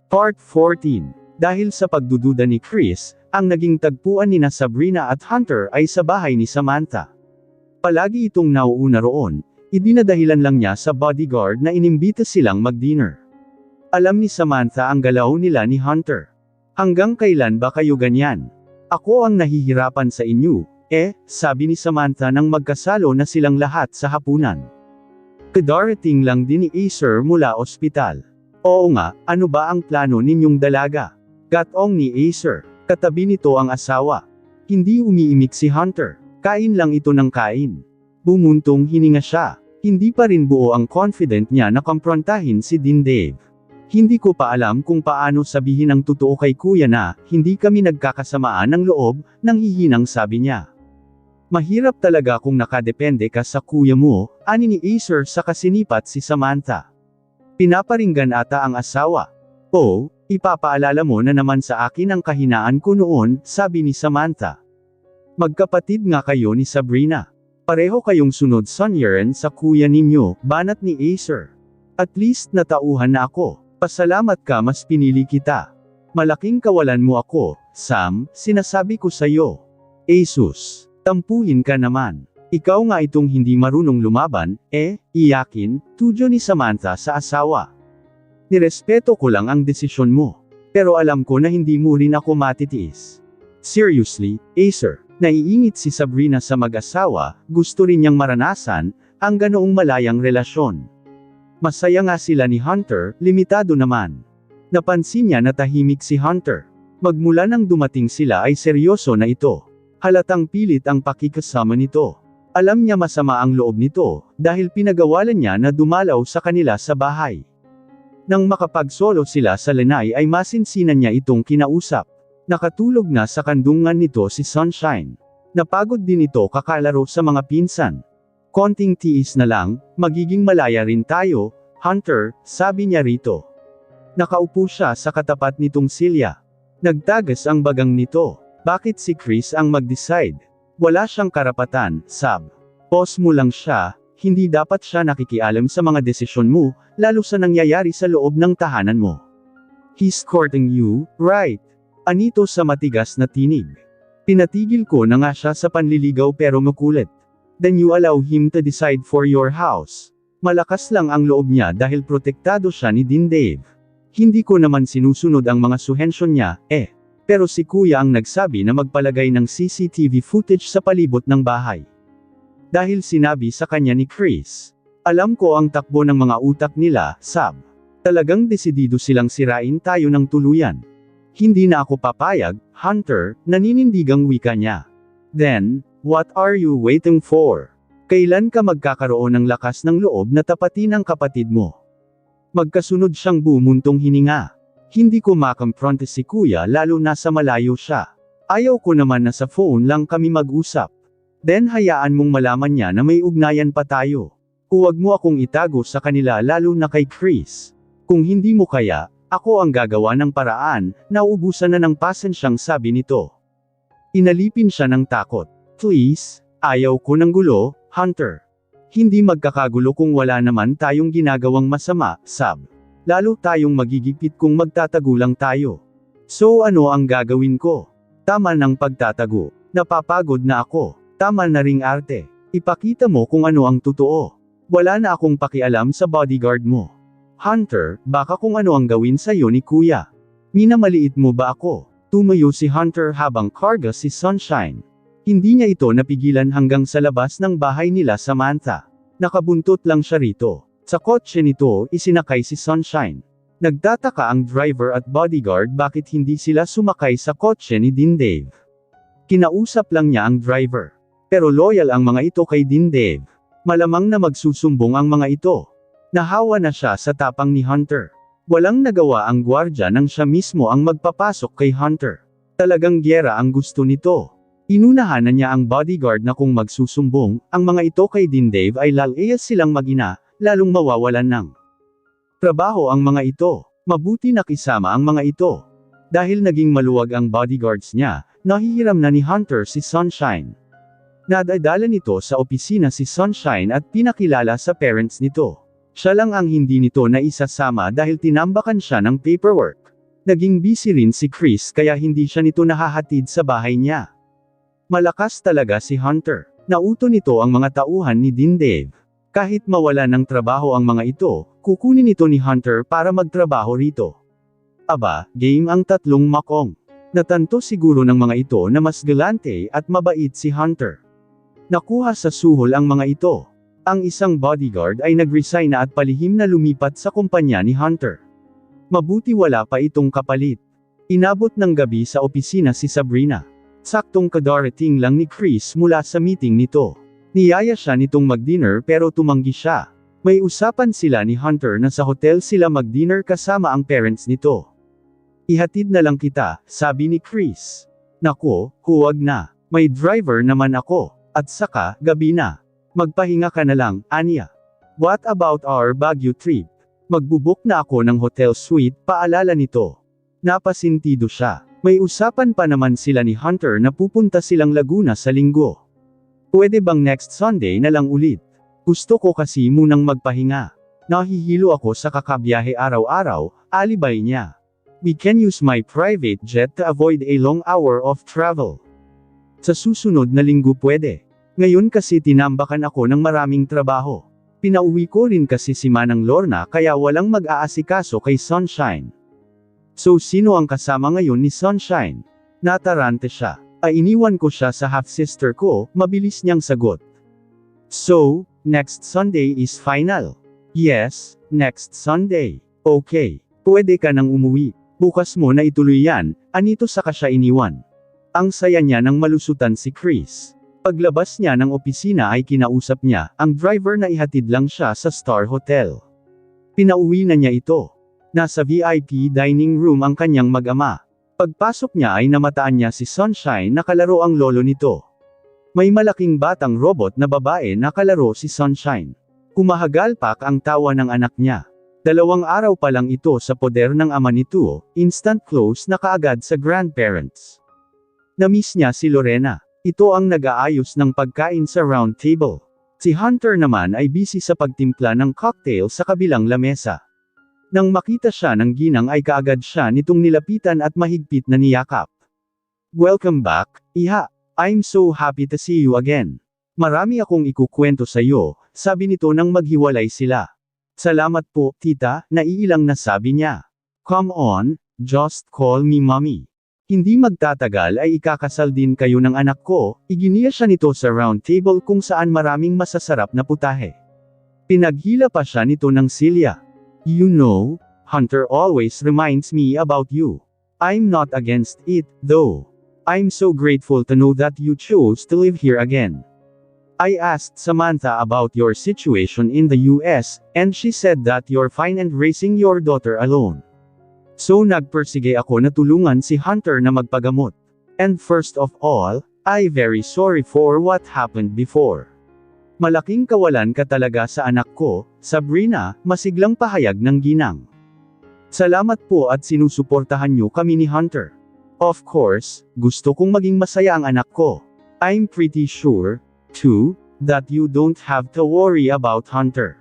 Part 14. Dahil sa pagdududa ni Chris, ang naging tagpuan nina Sabrina at Hunter ay sa bahay ni Samantha. Palagi itong nauuna roon, idinadahilan lang niya sa bodyguard na inimbita silang mag-dinner. Alam ni Samantha ang galaw nila ni Hunter. Hanggang kailan ba kayo ganyan? Ako ang nahihirapan sa inyo, sabi ni Samantha nang magkasalo na silang lahat sa hapunan. Kadarating lang din ni Acer mula ospital. Oo nga, ano ba ang plano ninyong dalaga? Gatong ni Acer. Katabi nito ang asawa. Hindi umiimik si Hunter. Kain lang ito ng kain. Bumuntong hininga siya. Hindi pa rin buo ang confident niya na komprontahin si Dean Dave. Hindi ko pa alam kung paano sabihin ang totoo kay kuya na, hindi kami nagkakasamaan ng loob, nang hihinang sabi niya. Mahirap talaga kung nakadepende ka sa kuya mo, ani ni Acer sa kasinipat si Samantha. Pinaparinggan ata ang asawa. Oh, ipapaalala mo na naman sa akin ang kahinaan ko noon, sabi ni Samantha. Magkapatid nga kayo ni Sabrina. Pareho kayong sunod sonyeran sa kuya ninyo, banat ni Acer. At least natauhan na ako. Pasalamat ka mas pinili kita. Malaking kawalan mo ako, Sam, sinasabi ko sa'yo. Asus, tampuhin ka naman. Ikaw nga itong hindi marunong lumaban, iyakin, tudyo ni Samantha sa asawa. Nirespeto ko lang ang desisyon mo. Pero alam ko na hindi mo rin ako matitiis. Seriously, Acer, naiingit si Sabrina sa mag-asawa, gusto rin niyang maranasan, ang ganoong malayang relasyon. Masaya nga sila ni Hunter, limitado naman. Napansin niya na tahimik si Hunter. Magmula nang dumating sila ay seryoso na ito. Halatang pilit ang pakikasama nito. Alam niya masama ang loob nito, dahil pinagawalan niya na dumalaw sa kanila sa bahay. Nang makapagsolo sila sa lanay ay masinsinan niya itong kinausap. Nakatulog na sa kandungan nito si Sunshine. Napagod din ito kakalaro sa mga pinsan. Konting tiis na lang, magiging malaya rin tayo, Hunter, sabi niya rito. Nakaupo siya sa katapat nitong silya. Nagtagas ang bagang nito. Bakit si Chris ang mag-decide? Wala siyang karapatan, Sab. Boss mo lang siya, hindi dapat siya nakikialam sa mga desisyon mo, lalo sa nangyayari sa loob ng tahanan mo. He's courting you, right? Anito sa matigas na tinig. Pinatigil ko na nga siya sa panliligaw pero makulit. Then you allow him to decide for your house. Malakas lang ang loob niya dahil protektado siya ni Dean Dave. Hindi ko naman sinusunod ang mga suhensyon niya, Pero si kuya ang nagsabi na magpalagay ng CCTV footage sa palibot ng bahay. Dahil sinabi sa kanya ni Chris. Alam ko ang takbo ng mga utak nila, Sab. Talagang desidido silang sirain tayo ng tuluyan. Hindi na ako papayag, Hunter, naninindigang wika niya. Then, what are you waiting for? Kailan ka magkakaroon ng lakas ng loob na tapatin ang kapatid mo? Magkasunod siyang bumuntong hininga. Hindi ko makompronte si kuya lalo na sa malayo siya. Ayaw ko naman na sa phone lang kami mag-usap. Then hayaan mong malaman niya na may ugnayan pa tayo. Huwag mo akong itago sa kanila lalo na kay Chris. Kung hindi mo kaya, ako ang gagawa ng paraan, nauubusan na ng pasensyang sabi nito. Inalipin siya ng takot. Please, ayaw ko ng gulo, Hunter. Hindi magkakagulo kung wala naman tayong ginagawang masama, Sab. Lalo tayong magigipit kung magtatagulang tayo. So ano ang gagawin ko? Tama ng pagtatago. Napapagod na ako. Tama na ring arte. Ipakita mo kung ano ang totoo. Wala na akong pakialam sa bodyguard mo. Hunter, baka kung ano ang gawin sa'yo ni kuya. Minamaliit mo ba ako? Tumayo si Hunter habang karga si Sunshine. Hindi niya ito napigilan hanggang sa labas ng bahay nila Samantha. Nakabuntot lang siya rito. Sa kotse nito, isinakay si Sunshine. Nagtataka ang driver at bodyguard bakit hindi sila sumakay sa kotse ni Dean Dave. Kinausap lang niya ang driver. Pero loyal ang mga ito kay Dean Dave. Malamang na magsusumbong ang mga ito. Nahawa na siya sa tapang ni Hunter. Walang nagawa ang gwardya nang siya mismo ang magpapasok kay Hunter. Talagang gyera ang gusto nito. Inunahan na niya ang bodyguard na kung magsusumbong, ang mga ito kay Dean Dave ay lalayas silang mag-ina, lalong mawawalan ng trabaho ang mga ito. Mabuti nakisama ang mga ito. Dahil naging maluwag ang bodyguards niya, nahihiram na ni Hunter si Sunshine. Nadadala nito sa opisina si Sunshine at pinakilala sa parents nito. Siya lang ang hindi nito na isasama dahil tinambakan siya ng paperwork. Naging busy rin si Chris kaya hindi siya nito nahahatid sa bahay niya. Malakas talaga si Hunter. Nauto nito ang mga tauhan ni Dean Dave. Kahit mawala ng trabaho ang mga ito, kukunin ito ni Hunter para magtrabaho rito. Aba, game ang tatlong makong. Natanto siguro ng mga ito na mas galante at mabait si Hunter. Nakuha sa suhol ang mga ito. Ang isang bodyguard ay nag-resign na at palihim na lumipat sa kumpanya ni Hunter. Mabuti wala pa itong kapalit. Inabot ng gabi sa opisina si Sabrina. Saktong kadarating lang ni Chris mula sa meeting nito. Niyaya siya nitong mag-dinner pero tumanggi siya. May usapan sila ni Hunter na sa hotel sila mag-dinner kasama ang parents nito. Ihatid na lang kita, sabi ni Chris. Nako, huwag na. May driver naman ako. At saka, gabi na. Magpahinga ka na lang, Anya. What about our Baguio trip? Magbubuk na ako ng hotel suite, paalala nito. Napasintido siya. May usapan pa naman sila ni Hunter na pupunta silang Laguna sa linggo. Pwede bang next Sunday na lang ulit? Gusto ko kasi munang magpahinga. Nahihilo ako sa kakabiyahe araw-araw, alibay niya. We can use my private jet to avoid a long hour of travel. Sa susunod na linggo pwede. Ngayon kasi tinambakan ako ng maraming trabaho. Pinauwi ko rin kasi si Manang Lorna kaya walang mag-aasikaso kay Sunshine. So sino ang kasama ngayon ni Sunshine? Natarante siya. Iniwan ko siya sa half-sister ko, mabilis niyang sagot. So, next Sunday is final. Yes, next Sunday. Okay. Pwede ka nang umuwi. Bukas mo na ituloy yan, anito saka siya iniwan. Ang saya niya nang malusutan si Chris. Paglabas niya ng opisina ay kinausap niya ang driver na ihatid lang siya sa Star Hotel. Pinauwi na niya ito. Nasa VIP dining room ang kanyang mag-ama. Pagpasok niya ay namataan niya si Sunshine na kalaro ang lolo nito. May malaking batang robot na babae na kalaro si Sunshine. Kumahagalpak ang tawa ng anak niya. 2 araw pa lang ito sa poder ng ama nito, instant close na kaagad sa grandparents. Namiss niya si Lorena. Ito ang nag-aayos ng pagkain sa round table. Si Hunter naman ay busy sa pagtimpla ng cocktail sa kabilang lamesa. Nang makita siya ng ginang ay kaagad siya nitong nilapitan at mahigpit na niyakap. Welcome back, Iha. I'm so happy to see you again. Marami akong ikukwento sa iyo, sabi nito nang maghiwalay sila. Salamat po, tita, naiilang na sabi niya. Come on, just call me mommy. Hindi magtatagal ay ikakasal din kayo ng anak ko, iginiya siya nito sa round table kung saan maraming masasarap na putahe. Pinaghila pa siya nito ng silya. You know, Hunter always reminds me about you. I'm not against it, though. I'm so grateful to know that you chose to live here again. I asked Samantha about your situation in the US, and she said that you're fine and raising your daughter alone. So nagpersige ako na tulungan si Hunter na magpagamot. And first of all, I'm very sorry for what happened before. Malaking kawalan ka talaga sa anak ko, Sabrina, masiglang pahayag ng ginang. Salamat po at sinusuportahan niyo kami ni Hunter. Of course, gusto kong maging masaya ang anak ko. I'm pretty sure, too, that you don't have to worry about Hunter.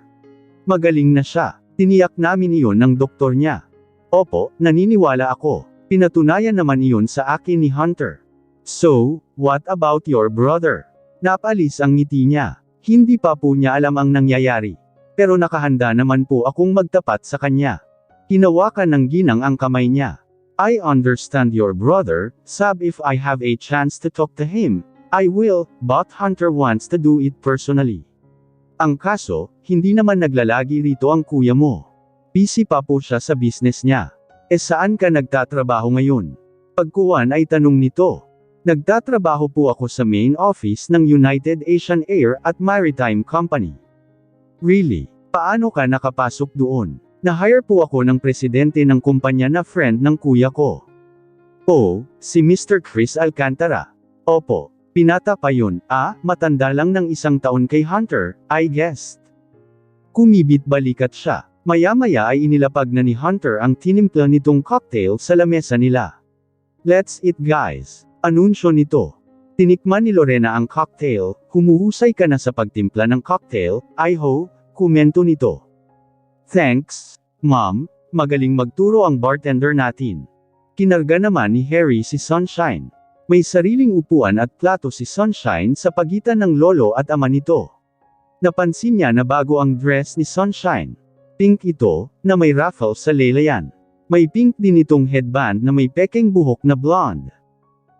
Magaling na siya. Tiniyak namin iyon ng doktor niya. Opo, naniniwala ako. Pinatunayan naman iyon sa akin ni Hunter. So, what about your brother? Napalis ang ngiti niya. Hindi pa po niya alam ang nangyayari. Pero nakahanda naman po akong magtapat sa kanya. Hinawakan ng ginang ang kamay niya. I understand your brother, Sab. If I have a chance to talk to him, I will, but Hunter wants to do it personally. Ang kaso, hindi naman naglalagi rito ang kuya mo. Busy pa po siya sa business niya. Saan ka nagtatrabaho ngayon? Pagkuwan ay tanong nito. Nagtatrabaho po ako sa main office ng United Asian Air at Maritime Company. Really? Paano ka nakapasok doon? Na-hire po ako ng presidente ng kumpanya na friend ng kuya ko. Oh, si Mr. Chris Alcantara. Opo, pinata pa yun, matanda lang ng 1 taon kay Hunter, I guessed. Kumibit balikat siya. Maya-maya ay inilapag na ni Hunter ang tinimpla nitong cocktail sa lamesa nila. Let's eat guys. Anunsyo nito. Tinikman ni Lorena ang cocktail, humuhusay ka na sa pagtimpla ng cocktail, I hope, komento nito. Thanks, ma'am, magaling magturo ang bartender natin. Kinarga naman ni Harry si Sunshine. May sariling upuan at plato si Sunshine sa pagitan ng lolo at ama nito. Napansin niya na bago ang dress ni Sunshine. Pink ito, na may ruffle sa laylayan. May pink din itong headband na may pekeng buhok na blonde.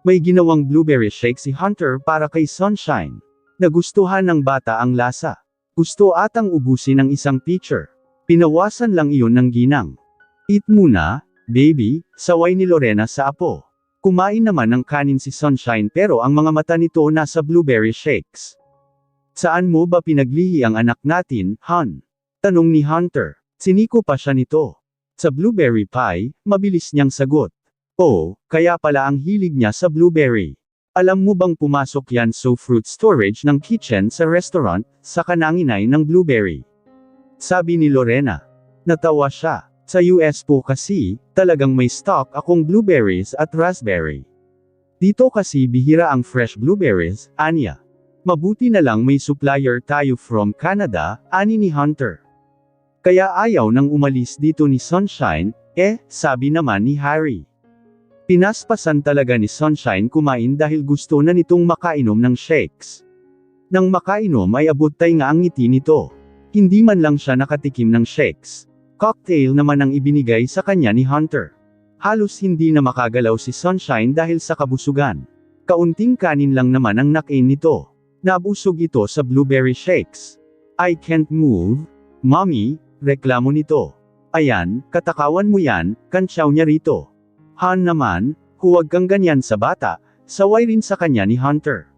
May ginawang blueberry shake si Hunter para kay Sunshine. Nagustuhan ng bata ang lasa. Gusto atang ubusin ang isang pitcher. Pinawasan lang iyon ng ginang. Eat muna, baby, saway ni Lorena sa apo. Kumain naman ng kanin si Sunshine pero ang mga mata nito nasa blueberry shakes. Saan mo ba pinaglihi ang anak natin, Han? Tanong ni Hunter. Siniko pa siya nito. Sa blueberry pie, mabilis niyang sagot. Oh, kaya pala ang hilig niya sa blueberry. Alam mo bang pumasok yan sa fruit storage ng kitchen sa restaurant, sa kananginay ng blueberry? Sabi ni Lorena. Natawa siya. Sa US po kasi, talagang may stock akong blueberries at raspberry. Dito kasi bihira ang fresh blueberries, anya. Mabuti na lang may supplier tayo from Canada, ani ni Hunter. Kaya ayaw nang umalis dito ni Sunshine, sabi naman ni Harry. Pinaspasan talaga ni Sunshine kumain dahil gusto na nitong makainom ng shakes. Nang makainom ay abot-tay nga ang ngiti nito. Hindi man lang siya nakatikim ng shakes. Cocktail naman ang ibinigay sa kanya ni Hunter. Halos hindi na makagalaw si Sunshine dahil sa kabusugan. Kaunting kanin lang naman ang nakain nito. Nabusog ito sa blueberry shakes. I can't move, mommy, reklamo nito. Ayan, katakawan mo yan, kantsaw niya rito. Han naman, huwag kang ganyan sa bata, saway rin sa kanya ni Hunter.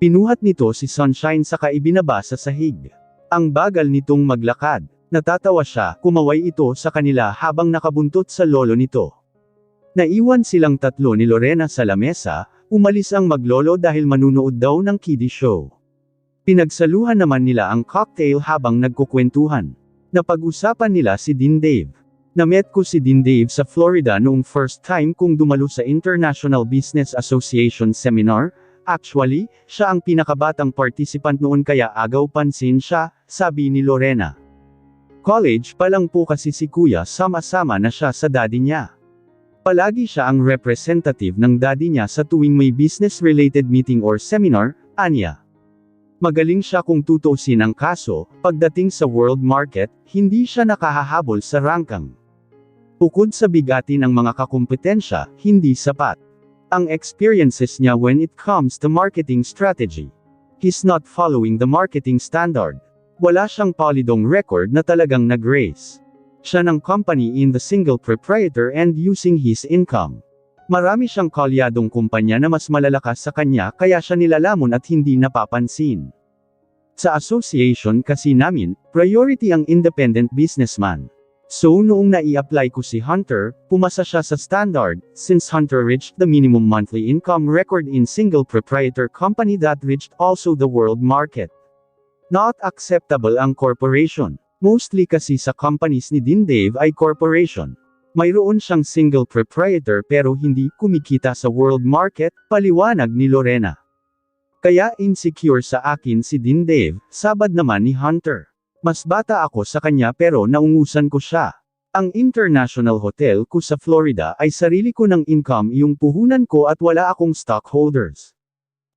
Pinuhat nito si Sunshine saka ibinaba sa sahig. Ang bagal nitong maglakad. Natatawa siya, kumaway ito sa kanila habang nakabuntot sa lolo nito. Naiwan silang tatlo ni Lorena sa lamesa, umalis ang maglolo dahil manunood daw ng kiddie show. Pinagsaluhan naman nila ang cocktail habang nagkukwentuhan. Napag-usapan nila si Dean Dave. Namet ko si Dean Dave sa Florida noong first time kong dumalo sa International Business Association seminar. Actually, siya ang pinakabatang participant noon kaya agaw pansin siya, sabi ni Lorena. College pa lang po kasi si kuya sama-sama na siya sa daddy niya. Palagi siya ang representative ng daddy niya sa tuwing may business-related meeting or seminar, anya. Magaling siya kung tutuusin ang kaso, pagdating sa world market, hindi siya nakahahabol sa rangkang. Bukod sa bigatin ng mga kakumpetensya, hindi sapat. Ang experiences niya when it comes to marketing strategy. He's not following the marketing standard. Wala siyang polydong record na talagang nag-raise. Siya ng company in the single proprietor and using his income. Marami siyang kalyadong kumpanya na mas malalakas sa kanya kaya siya nilalamon at hindi napapansin. Sa association kasi namin, priority ang independent businessman. So noong nai-apply ko si Hunter, pumasa siya sa standard, since Hunter reached the minimum monthly income record in single proprietor company that reached also the world market. Not acceptable ang corporation. Mostly kasi sa companies ni Dean Dave ay corporation. Mayroon siyang single proprietor pero hindi kumikita sa world market, paliwanag ni Lorena. Kaya insecure sa akin si Dean Dave, sabad naman ni Hunter. Mas bata ako sa kanya pero naungusan ko siya. Ang international hotel ko sa Florida ay sarili ko ng income yung puhunan ko at wala akong stockholders.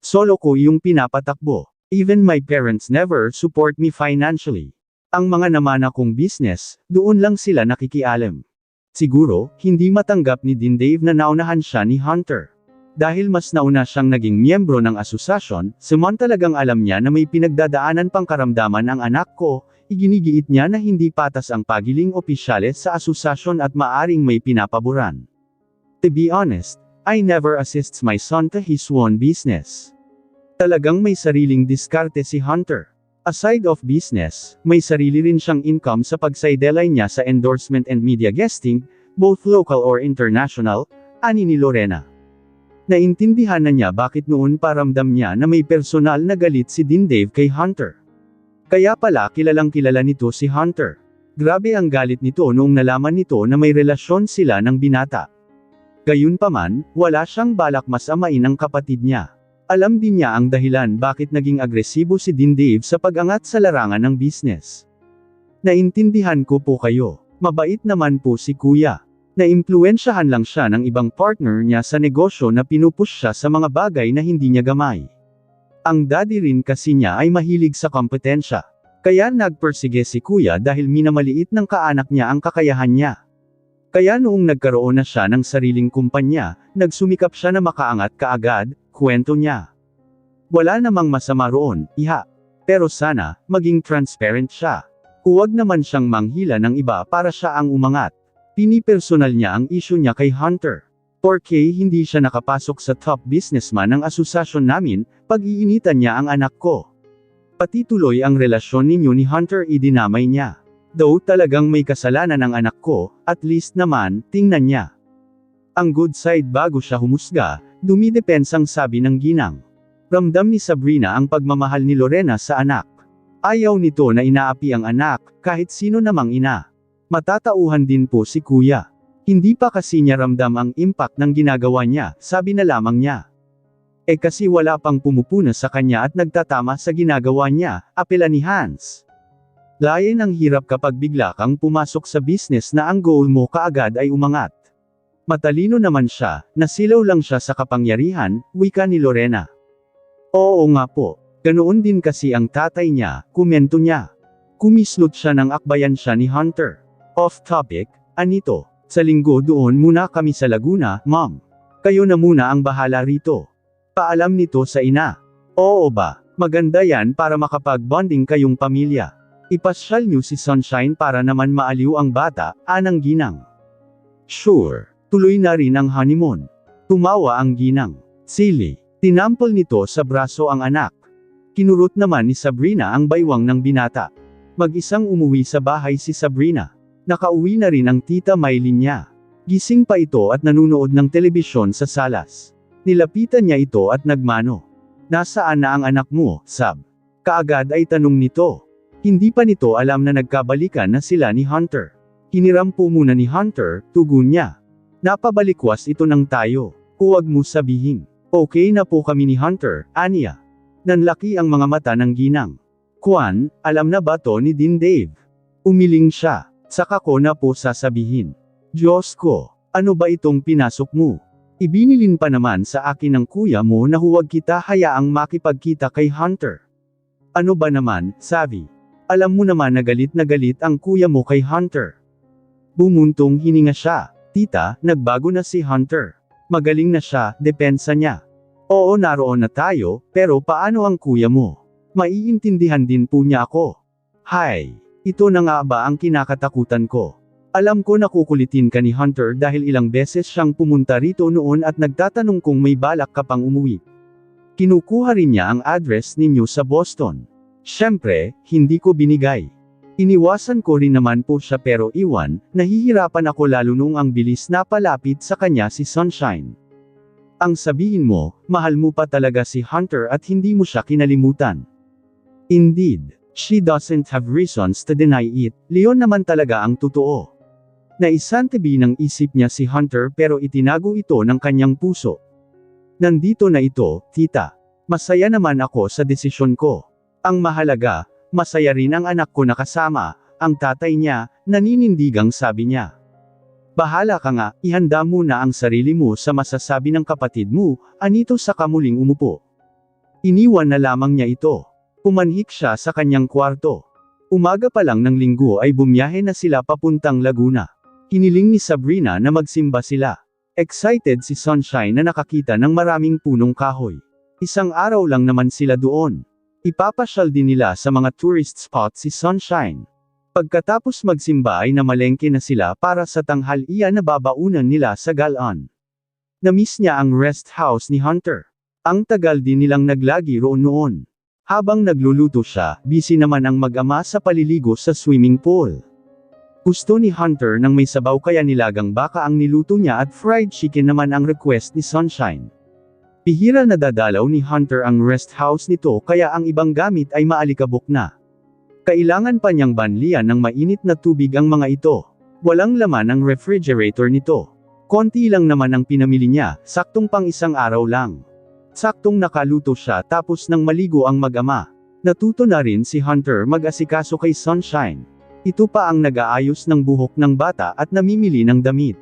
Solo ko yung pinapatakbo. Even my parents never support me financially. Ang mga naman akong business, doon lang sila nakikialam. Siguro, hindi matanggap ni Dean Dave na naunahan siya ni Hunter. Dahil mas nauna siyang naging miyembro ng asosasyon, samantalagang alam niya na may pinagdadaanan pang karamdaman ang anak ko, iginigiit niya na hindi patas ang pagiling opisyales sa asosasyon at maaring may pinapaboran. To be honest, I never assists my son to his own business. Talagang may sariling diskarte si Hunter. Aside of business, may sarili rin siyang income sa pagsidelay niya sa endorsement and media guesting, both local or international, ani ni Lorena. Naintindihan na niya bakit noon paramdam niya na may personal na galit si Dean Dave kay Hunter. Kaya pala kilalang kilala nito si Hunter. Grabe ang galit nito noong nalaman nito na may relasyon sila ng binata. Gayunpaman, wala siyang balak masamain ang kapatid niya. Alam din niya ang dahilan bakit naging agresibo si Dean Dave sa pag-angat sa larangan ng business. Naintindihan ko po kayo. Mabait naman po si kuya. Naimpluwensyahan lang siya ng ibang partner niya sa negosyo na pinupush siya sa mga bagay na hindi niya gamay. Ang daddy rin kasi niya ay mahilig sa kompetensya. Kaya nagpersige si kuya dahil minamaliit ng kaanak niya ang kakayahan niya. Kaya noong nagkaroon na siya ng sariling kumpanya, nagsumikap siya na makaangat kaagad, kwento niya. Wala namang masama roon, iha. Pero sana, maging transparent siya. Huwag naman siyang manghila ng iba para siya ang umangat. Pinipersonal niya ang issue niya kay Hunter. Porque hindi siya nakapasok sa top businessman ng asosasyon namin, pag-iinitan niya ang anak ko. Pati tuloy ang relasyon ninyo ni Hunter idinamay niya. Though talagang may kasalanan ang anak ko, at least naman, tingnan niya ang good side bago siya humusga, dumidepensang sabi ng ginang. Ramdam ni Sabrina ang pagmamahal ni Lorena sa anak. Ayaw nito na inaapi ang anak, kahit sino namang ina. Matatauhan din po si kuya. Hindi pa kasi niya ramdam ang impact ng ginagawa niya, sabi na lamang niya. Kasi wala pang pumupuna sa kanya at nagtatama sa ginagawa niya, apela ni Hans. Layan ang hirap kapag bigla kang pumasok sa business na ang goal mo kaagad ay umangat. Matalino naman siya, nasilaw lang siya sa kapangyarihan, wika ni Lorena. Oo nga po, ganoon din kasi ang tatay niya, komento niya. Kumislot siya ng akbayan siya ni Hunter. Off topic, Anito, sa linggo doon muna kami sa Laguna, ma'am. Kayo na muna ang bahala rito. Paalam nito sa ina. Oo ba, maganda yan para makapag-bonding kayong pamilya. Ipasyal niyo si Sunshine para naman maaliw ang bata, anang ginang. Sure, tuloy na rin ang honeymoon. Tumawa ang ginang. Silly, tinampol nito sa braso ang anak. Kinurot naman ni Sabrina ang baywang ng binata. Mag-isang umuwi sa bahay si Sabrina. Nakauwi na rin ang tita Maylin niya. Gising pa ito at nanunood ng telebisyon sa salas. Nilapitan niya ito at nagmano. Nasaan na ang anak mo, Sab? Kaagad ay tanong nito. Hindi pa nito alam na nagkabalikan na sila ni Hunter. Hiniram po muna ni Hunter, tugon niya. Napabalikwas ito ng tayo. Huwag mo sabihin. Okay na po kami ni Hunter, aniya. Nanlaki ang mga mata ng ginang. Kwan, alam na ba to ni Din Dave? Umiling siya. Saka ko na po sasabihin. Diyos ko, ano ba itong pinasok mo? Ibinilin pa naman sa akin ng kuya mo na huwag kita hayaang makipagkita kay Hunter. Ano ba naman, sabi? Alam mo naman na galit ang kuya mo kay Hunter. Bumuntong hininga siya. Tita, nagbago na si Hunter. Magaling na siya, depensa niya. Oo, naroon na tayo, pero paano ang kuya mo? Maiintindihan din po niya ako. Hay! Ito na nga ba ang kinakatakutan ko? Alam ko nakukulitin ka ni Hunter dahil ilang beses siyang pumunta rito noon at nagtatanong kung may balak ka pang umuwi. Kinukuha rin niya ang address ninyo sa Boston. Siyempre, hindi ko binigay. Iniwasan ko rin naman po siya pero iwan, nahihirapan ako lalo nung ang bilis na palapit sa kanya si Sunshine. Ang sabihin mo, mahal mo pa talaga si Hunter at hindi mo siya kinalimutan. Indeed. She doesn't have reasons to deny it, Leon naman talaga ang totoo. Naisantabi ng isip niya si Hunter pero itinago ito ng kanyang puso. Nandito na ito, tita. Masaya naman ako sa desisyon ko. Ang mahalaga, masaya rin ang anak ko na kasama, ang tatay niya, naninindigang sabi niya. Bahala ka nga, ihanda mo na ang sarili mo sa masasabi ng kapatid mo, Anito saka muling umupo. Iniwan na lamang niya ito. Pumanhik siya sa kanyang kwarto. Umaga pa lang ng linggo ay bumiyahe na sila papuntang Laguna. Hiniling ni Sabrina na magsimba sila. Excited si Sunshine na nakakita ng maraming punong kahoy. Isang araw lang naman sila doon. Ipapasyal din nila sa mga tourist spot si Sunshine. Pagkatapos magsimba ay namalengke na sila para sa tanghalian na babaunan nila sa Galan. Namiss niya ang rest house ni Hunter. Ang tagal din nilang naglagi roon noon. Habang nagluluto siya, busy naman ang mag-ama sa paliligo sa swimming pool. Gusto ni Hunter ng may sabaw kaya nilagang baka ang niluto niya at fried chicken naman ang request ni Sunshine. Bihira na dadalaw ni Hunter ang rest house nito kaya ang ibang gamit ay maalikabok na. Kailangan pa niyang banlian ng mainit na tubig ang mga ito. Walang laman ang refrigerator nito. Konti lang naman ang pinamili niya, saktong pang isang araw lang. Saktong nakaluto siya tapos nang maligo ang mag-ama. Natuto na rin si Hunter mag-asikaso kay Sunshine. Ito pa ang nag-aayos ng buhok ng bata at namimili ng damit.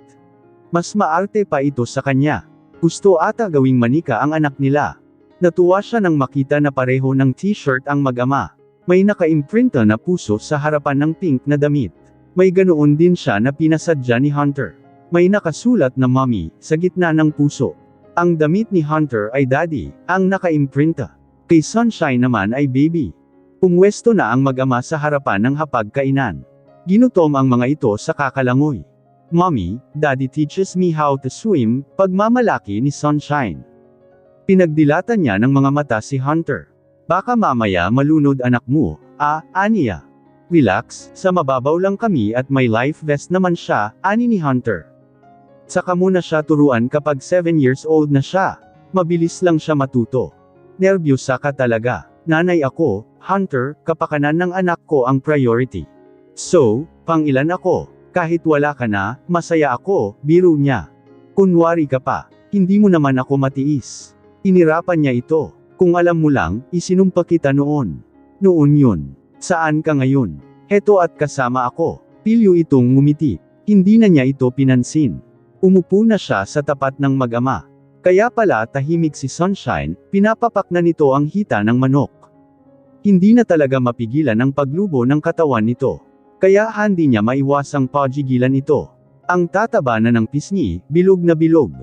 Mas maarte pa ito sa kanya. Gusto ata gawing manika ang anak nila. Natuwa siya nang makita na pareho ng t-shirt ang mag-ama. May naka-imprinta na puso sa harapan ng pink na damit. May ganoon din siya na pinasadya ni Hunter. May nakasulat na mommy sa gitna ng puso. Ang damit ni Hunter ay daddy, ang naka-imprinta. Kay Sunshine naman ay baby. Pumwesto na ang mag-ama sa harapan ng hapag-kainan. Ginutom ang mga ito sa kakalangoy. Mommy, daddy teaches me how to swim, pagmamalaki ni Sunshine. Pinagdilatan niya ng mga mata si Hunter. Baka mamaya malunod anak mo, aniya. Relax, sa mababaw lang kami at may life vest naman siya, ani ni Hunter. Saka muna siya turuan kapag 7 years old na siya. Mabilis lang siya matuto. Nerbyusa ka talaga. Nanay ako, Hunter, kapakanan ng anak ko ang priority. So, pangilan ako. Kahit wala ka na, masaya ako, biro niya. Kunwari ka pa, hindi mo naman ako matiis. Inirapan niya ito. Kung alam mo lang, isinumpa kita noon. Noon yun. Saan ka ngayon? Heto at kasama ako. Pilyo itong ngumiti. Hindi na niya ito pinansin. Umupo na siya sa tapat ng mag-ama. Kaya pala tahimik si Sunshine, pinapapak na nito ang hita ng manok. Hindi na talaga mapigilan ang paglubo ng katawan nito. Kaya hindi niya maiwasang pagigilan ito. Ang tataba na ng pisngi, bilog na bilog.